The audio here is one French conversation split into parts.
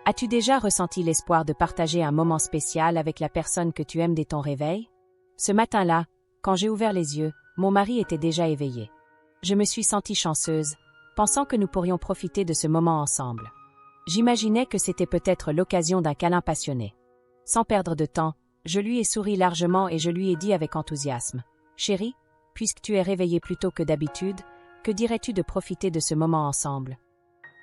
As-tu déjà ressenti l'espoir de partager un moment spécial avec la personne que tu aimes dès ton réveil? Ce matin-là, quand j'ai ouvert les yeux, mon mari était déjà éveillé. Je me suis sentie chanceuse, pensant que nous pourrions profiter de ce moment ensemble. J'imaginais que c'était peut-être l'occasion d'un câlin passionné. Sans perdre de temps, je lui ai souri largement et je lui ai dit avec enthousiasme: « Chérie, puisque tu es réveillée plus tôt que d'habitude, que dirais-tu de profiter de ce moment ensemble ?»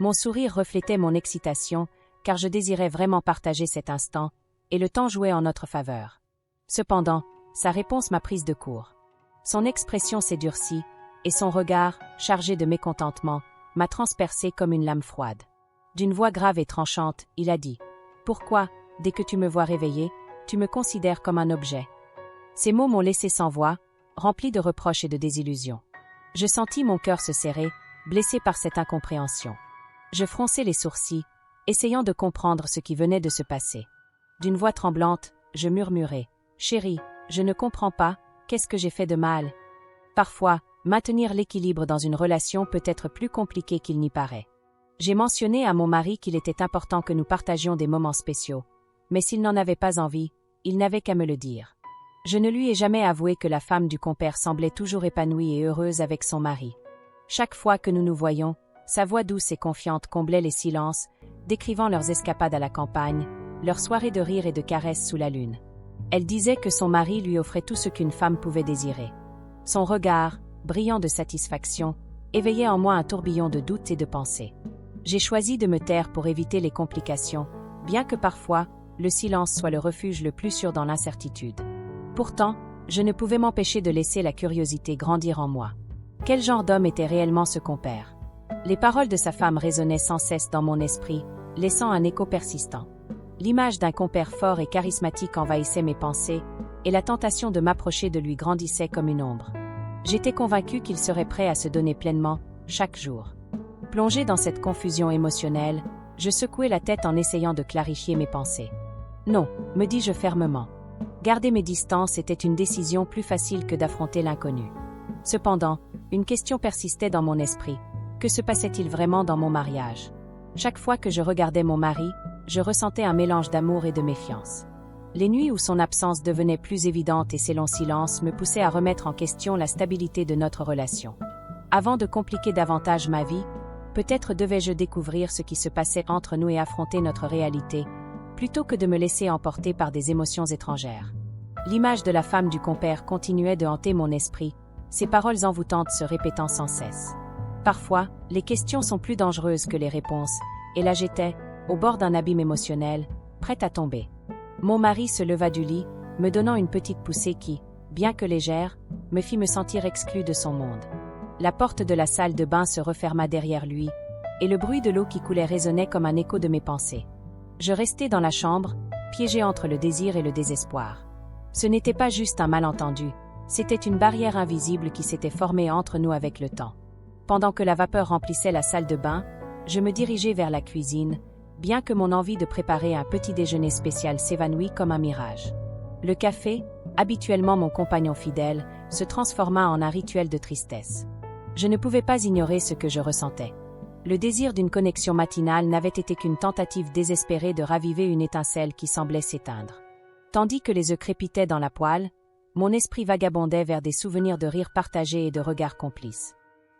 Mon sourire reflétait mon excitation, car je désirais vraiment partager cet instant, et le temps jouait en notre faveur. Cependant, sa réponse m'a prise de court. Son expression s'est durcie, et son regard, chargé de mécontentement, m'a transpercé comme une lame froide. D'une voix grave et tranchante, il a dit: « Pourquoi, dès que tu me vois réveillée, tu me considères comme un objet ?» Ces mots m'ont laissé sans voix, rempli de reproches et de désillusions. Je sentis mon cœur se serrer, blessé par cette incompréhension. Je fronçai les sourcils, essayant de comprendre ce qui venait de se passer. D'une voix tremblante, je murmurai: « Chérie, je ne comprends pas, qu'est-ce que j'ai fait de mal ?» Parfois, maintenir l'équilibre dans une relation peut être plus compliqué qu'il n'y paraît. J'ai mentionné à mon mari qu'il était important que nous partagions des moments spéciaux, mais s'il n'en avait pas envie, il n'avait qu'à me le dire. Je ne lui ai jamais avoué que la femme du compère semblait toujours épanouie et heureuse avec son mari. Chaque fois que nous nous voyions, sa voix douce et confiante comblait les silences, décrivant leurs escapades à la campagne, leurs soirées de rire et de caresses sous la lune. Elle disait que son mari lui offrait tout ce qu'une femme pouvait désirer. Son regard, brillant de satisfaction, éveillait en moi un tourbillon de doutes et de pensées. J'ai choisi de me taire pour éviter les complications, bien que parfois, le silence soit le refuge le plus sûr dans l'incertitude. Pourtant, je ne pouvais m'empêcher de laisser la curiosité grandir en moi. Quel genre d'homme était réellement ce compère? Les paroles de sa femme résonnaient sans cesse dans mon esprit, laissant un écho persistant. L'image d'un compère fort et charismatique envahissait mes pensées, et la tentation de m'approcher de lui grandissait comme une ombre. J'étais convaincue qu'il serait prêt à se donner pleinement, chaque jour. Plongée dans cette confusion émotionnelle, je secouai la tête en essayant de clarifier mes pensées. Non, me dis-je fermement. Garder mes distances était une décision plus facile que d'affronter l'inconnu. Cependant, une question persistait dans mon esprit. Que se passait-il vraiment dans mon mariage? Chaque fois que je regardais mon mari, je ressentais un mélange d'amour et de méfiance. Les nuits où son absence devenait plus évidente et ses longs silences me poussaient à remettre en question la stabilité de notre relation. Avant de compliquer davantage ma vie, peut-être devais-je découvrir ce qui se passait entre nous et affronter notre réalité, plutôt que de me laisser emporter par des émotions étrangères. L'image de la femme du compère continuait de hanter mon esprit, ses paroles envoûtantes se répétant sans cesse. Parfois, les questions sont plus dangereuses que les réponses, et là j'étais, au bord d'un abîme émotionnel, prête à tomber. Mon mari se leva du lit, me donnant une petite poussée qui, bien que légère, me fit me sentir exclue de son monde. La porte de la salle de bain se referma derrière lui, et le bruit de l'eau qui coulait résonnait comme un écho de mes pensées. Je restai dans la chambre, piégée entre le désir et le désespoir. Ce n'était pas juste un malentendu, c'était une barrière invisible qui s'était formée entre nous avec le temps. Pendant que la vapeur remplissait la salle de bain, je me dirigeais vers la cuisine, bien que mon envie de préparer un petit déjeuner spécial s'évanouit comme un mirage. Le café, habituellement mon compagnon fidèle, se transforma en un rituel de tristesse. Je ne pouvais pas ignorer ce que je ressentais. Le désir d'une connexion matinale n'avait été qu'une tentative désespérée de raviver une étincelle qui semblait s'éteindre. Tandis que les œufs crépitaient dans la poêle, mon esprit vagabondait vers des souvenirs de rires partagés et de regards complices.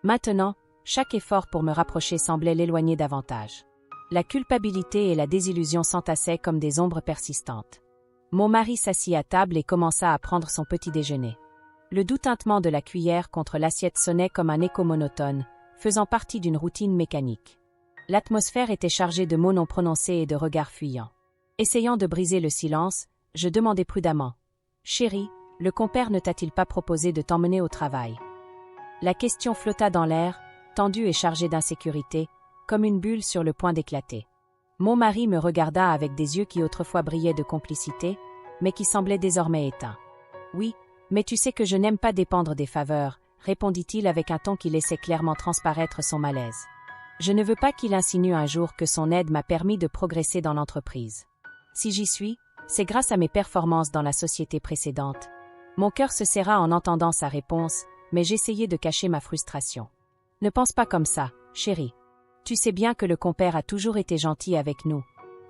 Maintenant, chaque effort pour me rapprocher semblait l'éloigner davantage. La culpabilité et la désillusion s'entassaient comme des ombres persistantes. Mon mari s'assit à table et commença à prendre son petit déjeuner. Le doux tintement de la cuillère contre l'assiette sonnait comme un écho monotone, faisant partie d'une routine mécanique. L'atmosphère était chargée de mots non prononcés et de regards fuyants. Essayant de briser le silence, je demandai prudemment: « Chérie, le compère ne t'a-t-il pas proposé de t'emmener au travail ?» La question flotta dans l'air, tendue et chargée d'insécurité, comme une bulle sur le point d'éclater. Mon mari me regarda avec des yeux qui autrefois brillaient de complicité, mais qui semblaient désormais éteints. « Oui, mais tu sais que je n'aime pas dépendre des faveurs, » répondit-il avec un ton qui laissait clairement transparaître son malaise. Je ne veux pas qu'il insinue un jour que son aide m'a permis de progresser dans l'entreprise. Si j'y suis, c'est grâce à mes performances dans la société précédente. Mon cœur se serra en entendant sa réponse, mais j'essayai de cacher ma frustration. Ne pense pas comme ça, chérie. Tu sais bien que le compère a toujours été gentil avec nous.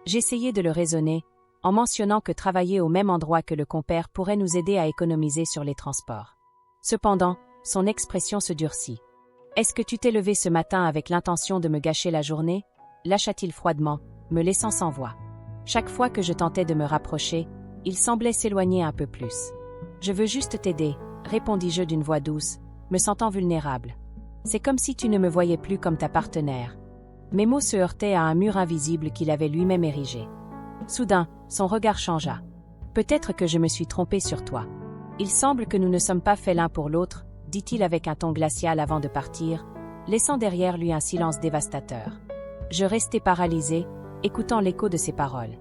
J'essayais de le raisonner, en mentionnant que travailler au même endroit que le compère pourrait nous aider à économiser sur les transports. Cependant, son expression se durcit. « Est-ce que tu t'es levé ce matin avec l'intention de me gâcher la journée ?» lâcha-t-il froidement, me laissant sans voix. Chaque fois que je tentais de me rapprocher, il semblait s'éloigner un peu plus. « Je veux juste t'aider, » répondis-je d'une voix douce, me sentant vulnérable. « C'est comme si tu ne me voyais plus comme ta partenaire. » Mes mots se heurtaient à un mur invisible qu'il avait lui-même érigé. Soudain, son regard changea. « Peut-être que je me suis trompé sur toi. Il semble que nous ne sommes pas faits l'un pour l'autre, » dit-il avec un ton glacial avant de partir, laissant derrière lui un silence dévastateur. Je restais paralysé, écoutant l'écho de ses paroles.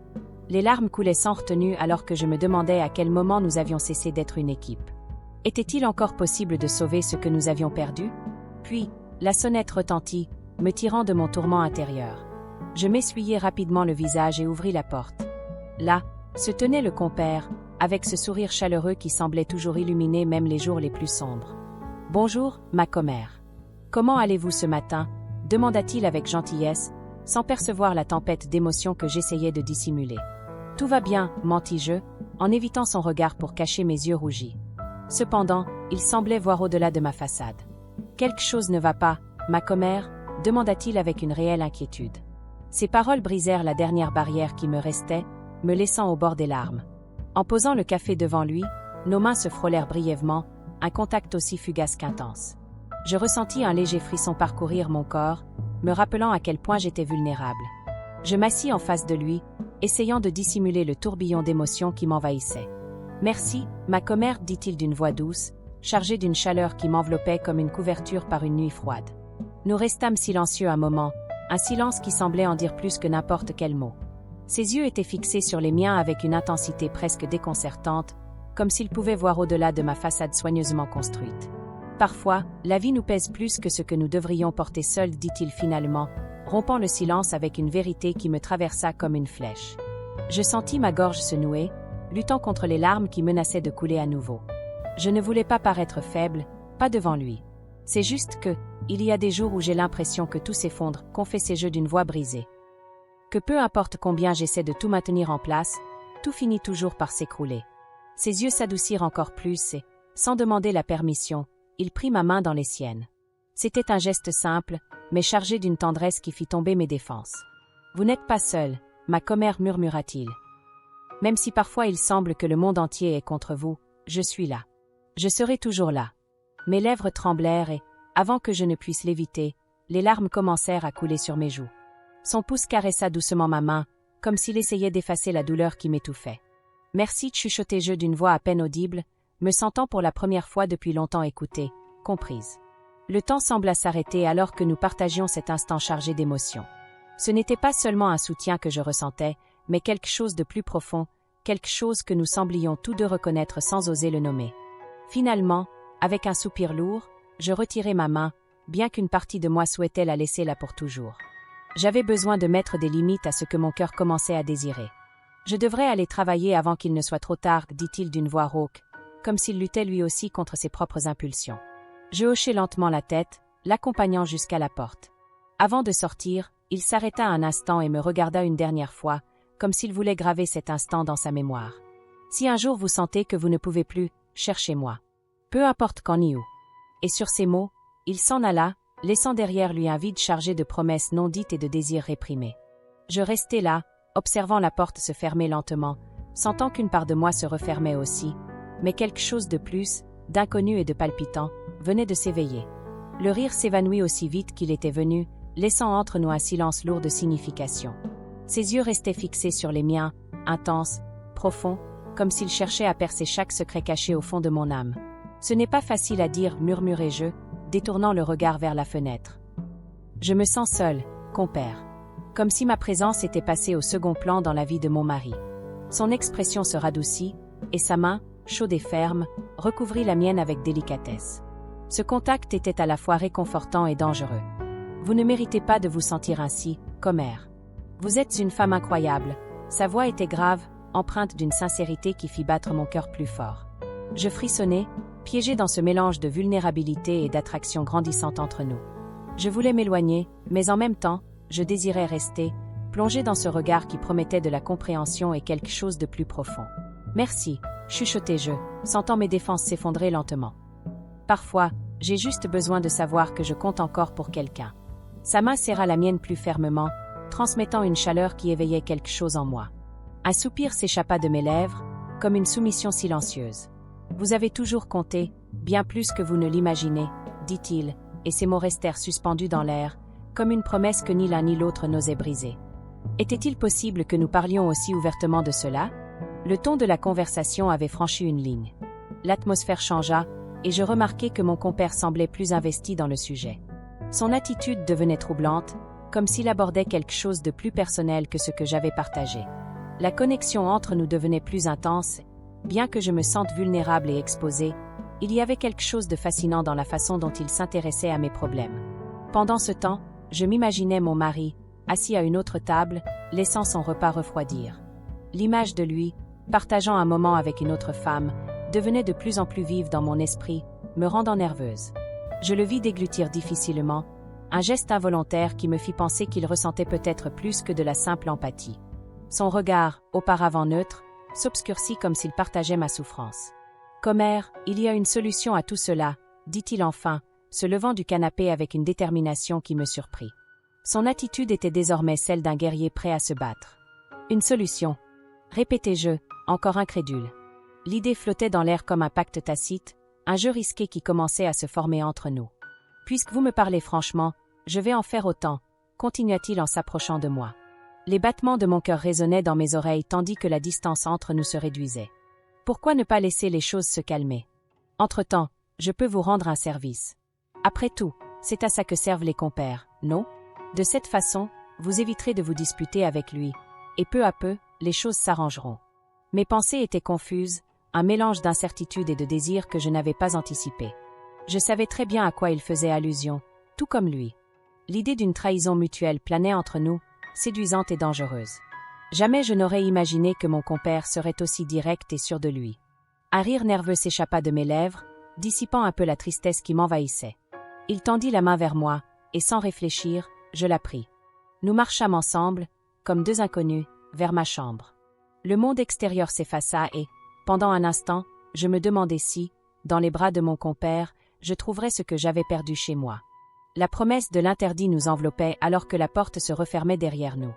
Les larmes coulaient sans retenue alors que je me demandais à quel moment nous avions cessé d'être une équipe. Était-il encore possible de sauver ce que nous avions perdu? Puis, la sonnette retentit, me tirant de mon tourment intérieur. Je m'essuyai rapidement le visage et ouvris la porte. Là, se tenait le compère, avec ce sourire chaleureux qui semblait toujours illuminer même les jours les plus sombres. « Bonjour, ma commère. Comment allez-vous ce matin ?» demanda-t-il avec gentillesse, sans percevoir la tempête d'émotions que j'essayais de dissimuler. « Tout va bien, mentis-je, en évitant son regard pour cacher mes yeux rougis. Cependant, il semblait voir au-delà de ma façade. « Quelque chose ne va pas, ma commère ?» demanda-t-il avec une réelle inquiétude. Ces paroles brisèrent la dernière barrière qui me restait, me laissant au bord des larmes. En posant le café devant lui, nos mains se frôlèrent brièvement, un contact aussi fugace qu'intense. Je ressentis un léger frisson parcourir mon corps, me rappelant à quel point j'étais vulnérable. Je m'assis en face de lui, essayant de dissimuler le tourbillon d'émotions qui m'envahissait. « Merci, ma commère, » dit-il d'une voix douce, chargée d'une chaleur qui m'enveloppait comme une couverture par une nuit froide. Nous restâmes silencieux un moment, un silence qui semblait en dire plus que n'importe quel mot. Ses yeux étaient fixés sur les miens avec une intensité presque déconcertante, comme s'il pouvait voir au-delà de ma façade soigneusement construite. « Parfois, la vie nous pèse plus que ce que nous devrions porter seuls, » dit-il finalement, rompant le silence avec une vérité qui me traversa comme une flèche. Je sentis ma gorge se nouer, luttant contre les larmes qui menaçaient de couler à nouveau. Je ne voulais pas paraître faible, pas devant lui. C'est juste que, il y a des jours où j'ai l'impression que tout s'effondre, confessai-je d'une voix brisée. Que peu importe combien j'essaie de tout maintenir en place, tout finit toujours par s'écrouler. Ses yeux s'adoucirent encore plus et, sans demander la permission, il prit ma main dans les siennes. C'était un geste simple, mais chargé d'une tendresse qui fit tomber mes défenses. « Vous n'êtes pas seul, ma commère, » murmura-t-il. « Même si parfois il semble que le monde entier est contre vous, je suis là. Je serai toujours là. » Mes lèvres tremblèrent et, avant que je ne puisse l'éviter, les larmes commencèrent à couler sur mes joues. Son pouce caressa doucement ma main, comme s'il essayait d'effacer la douleur qui m'étouffait. « Merci » chuchotai-je d'une voix à peine audible, me sentant pour la première fois depuis longtemps écoutée, comprise. Le temps sembla s'arrêter alors que nous partagions cet instant chargé d'émotions. Ce n'était pas seulement un soutien que je ressentais, mais quelque chose de plus profond, quelque chose que nous semblions tous deux reconnaître sans oser le nommer. Finalement, avec un soupir lourd, je retirai ma main, bien qu'une partie de moi souhaitait la laisser là pour toujours. J'avais besoin de mettre des limites à ce que mon cœur commençait à désirer. « Je devrais aller travailler avant qu'il ne soit trop tard, » dit-il d'une voix rauque, comme s'il luttait lui aussi contre ses propres impulsions. Je hochai lentement la tête, l'accompagnant jusqu'à la porte. Avant de sortir, il s'arrêta un instant et me regarda une dernière fois, comme s'il voulait graver cet instant dans sa mémoire. « Si un jour vous sentez que vous ne pouvez plus, cherchez-moi. Peu importe quand ni où. » Et sur ces mots, il s'en alla, laissant derrière lui un vide chargé de promesses non dites et de désirs réprimés. Je restai là, observant la porte se fermer lentement, sentant qu'une part de moi se refermait aussi, mais quelque chose de plus, d'inconnu et de palpitant, venait de s'éveiller. Le rire s'évanouit aussi vite qu'il était venu, laissant entre nous un silence lourd de signification. Ses yeux restaient fixés sur les miens, intenses, profonds, comme s'il cherchait à percer chaque secret caché au fond de mon âme. « Ce n'est pas facile à dire, » murmurai-je, détournant le regard vers la fenêtre. « Je me sens seule, compère. » Comme si ma présence était passée au second plan dans la vie de mon mari. Son expression se radoucit, et sa main, chaude et ferme, recouvrit la mienne avec délicatesse. Ce contact était à la fois réconfortant et dangereux. « Vous ne méritez pas de vous sentir ainsi, commère. Vous êtes une femme incroyable. » Sa voix était grave, empreinte d'une sincérité qui fit battre mon cœur plus fort. Je frissonnai, piégé dans ce mélange de vulnérabilité et d'attraction grandissante entre nous. Je voulais m'éloigner, mais en même temps, je désirais rester, plongée dans ce regard qui promettait de la compréhension et quelque chose de plus profond. « Merci », chuchotai-je, sentant mes défenses s'effondrer lentement. Parfois, j'ai juste besoin de savoir que je compte encore pour quelqu'un. Sa main serra la mienne plus fermement, transmettant une chaleur qui éveillait quelque chose en moi. Un soupir s'échappa de mes lèvres, comme une soumission silencieuse. « Vous avez toujours compté, bien plus que vous ne l'imaginez, » dit-il, et ses mots restèrent suspendus dans l'air, comme une promesse que ni l'un ni l'autre n'osait briser. Était-il possible que nous parlions aussi ouvertement de cela? Le ton de la conversation avait franchi une ligne. L'atmosphère changea, et je remarquai que mon compère semblait plus investi dans le sujet. Son attitude devenait troublante, comme s'il abordait quelque chose de plus personnel que ce que j'avais partagé. La connexion entre nous devenait plus intense, bien que je me sente vulnérable et exposée, il y avait quelque chose de fascinant dans la façon dont il s'intéressait à mes problèmes. Pendant ce temps, je m'imaginais mon mari, assis à une autre table, laissant son repas refroidir. L'image de lui, partageant un moment avec une autre femme, devenait de plus en plus vive dans mon esprit, me rendant nerveuse. Je le vis déglutir difficilement, un geste involontaire qui me fit penser qu'il ressentait peut-être plus que de la simple empathie. Son regard, auparavant neutre, s'obscurcit comme s'il partageait ma souffrance. « Comer, il y a une solution à tout cela, » dit-il enfin, se levant du canapé avec une détermination qui me surprit. Son attitude était désormais celle d'un guerrier prêt à se battre. « Une solution » répétai-je, encore incrédule. L'idée flottait dans l'air comme un pacte tacite, un jeu risqué qui commençait à se former entre nous. « Puisque vous me parlez franchement, je vais en faire autant, » continua-t-il en s'approchant de moi. Les battements de mon cœur résonnaient dans mes oreilles tandis que la distance entre nous se réduisait. Pourquoi ne pas laisser les choses se calmer? Entre-temps, je peux vous rendre un service. Après tout, c'est à ça que servent les compères, non? De cette façon, vous éviterez de vous disputer avec lui, et peu à peu, les choses s'arrangeront. Mes pensées étaient confuses, un mélange d'incertitude et de désir que je n'avais pas anticipé. Je savais très bien à quoi il faisait allusion, tout comme lui. L'idée d'une trahison mutuelle planait entre nous, séduisante et dangereuse. Jamais je n'aurais imaginé que mon compère serait aussi direct et sûr de lui. Un rire nerveux s'échappa de mes lèvres, dissipant un peu la tristesse qui m'envahissait. Il tendit la main vers moi, et sans réfléchir, je la pris. Nous marchâmes ensemble, comme deux inconnus, vers ma chambre. Le monde extérieur s'effaça et, pendant un instant, je me demandais si, dans les bras de mon compère, je trouverais ce que j'avais perdu chez moi. La promesse de l'interdit nous enveloppait alors que la porte se refermait derrière nous.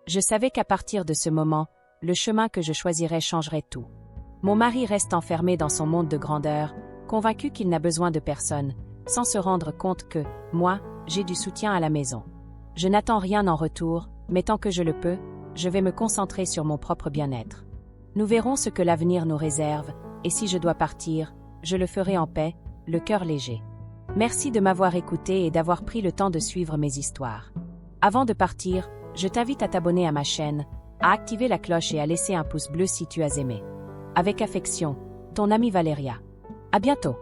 Je savais qu'à partir de ce moment, le chemin que je choisirais changerait tout. Mon mari reste enfermé dans son monde de grandeur, convaincu qu'il n'a besoin de personne, sans se rendre compte que, moi, j'ai du soutien à la maison. Je n'attends rien en retour, mais tant que je le peux, je vais me concentrer sur mon propre bien-être. Nous verrons ce que l'avenir nous réserve, et si je dois partir, je le ferai en paix, le cœur léger. Merci de m'avoir écouté et d'avoir pris le temps de suivre mes histoires. Avant de partir, je t'invite à t'abonner à ma chaîne, à activer la cloche et à laisser un pouce bleu si tu as aimé. Avec affection, ton amie Valéria. À bientôt.